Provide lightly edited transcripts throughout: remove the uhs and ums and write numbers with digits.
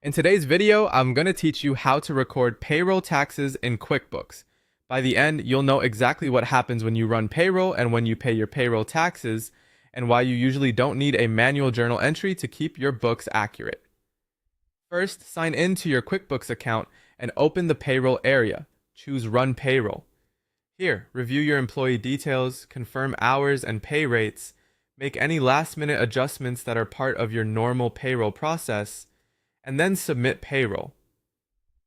In today's video, I'm going to teach you how to record payroll taxes in QuickBooks. By the end, you'll know exactly what happens when you run payroll and when you pay your payroll taxes, and why you usually don't need a manual journal entry to keep your books accurate. First, sign in to your QuickBooks account and open the payroll area. Choose Run Payroll. Here, review your employee details, confirm hours and pay rates, make any last-minute adjustments that are part of your normal payroll process, and then submit payroll.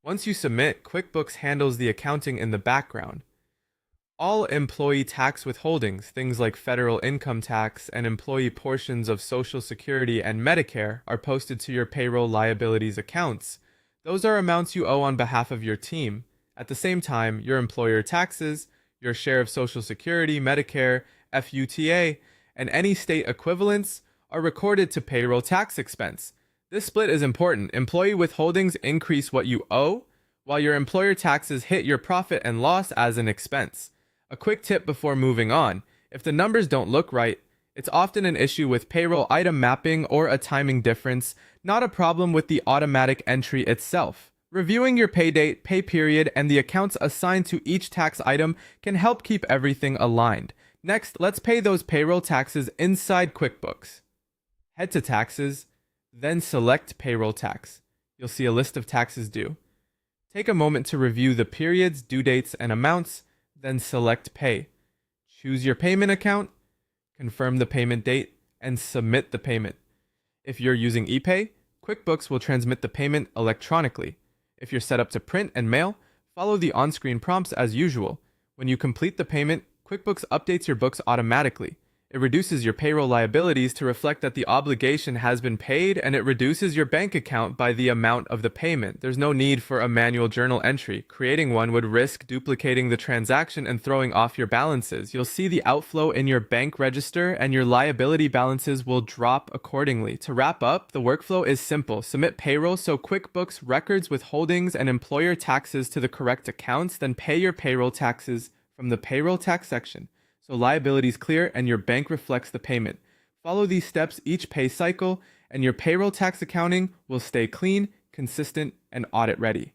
Once you submit, QuickBooks handles the accounting in the background. All employee tax withholdings, things like federal income tax and employee portions of Social Security and Medicare, are posted to your payroll liabilities accounts. Those are amounts you owe on behalf of your team. At the same time, your employer taxes, your share of Social Security, Medicare, FUTA, and any state equivalents are recorded to payroll tax expense. This split is important. Employee withholdings increase what you owe, while your employer taxes hit your profit and loss as an expense. A quick tip before moving on: if the numbers don't look right, it's often an issue with payroll item mapping or a timing difference, not a problem with the automatic entry itself. Reviewing your pay date, pay period, and the accounts assigned to each tax item can help keep everything aligned. Next, let's pay those payroll taxes inside QuickBooks. Head to Taxes, then select Payroll Tax. You'll see a list of taxes due. Take a moment to review the periods, due dates, and amounts, then select Pay. Choose your payment account, confirm the payment date, and submit the payment. If you're using ePay, QuickBooks will transmit the payment electronically. If you're set up to print and mail, follow the on-screen prompts as usual. When you complete the payment, QuickBooks updates your books automatically. It reduces your payroll liabilities to reflect that the obligation has been paid, and it reduces your bank account by the amount of the payment. There's no need for a manual journal entry. Creating one would risk duplicating the transaction and throwing off your balances. You'll see the outflow in your bank register, and your liability balances will drop accordingly. To wrap up, the workflow is simple. Submit payroll so QuickBooks records withholdings and employer taxes to the correct accounts, then pay your payroll taxes from the payroll tax section, so liability is clear and your bank reflects the payment. Follow these steps each pay cycle, and your payroll tax accounting will stay clean, consistent, and audit ready.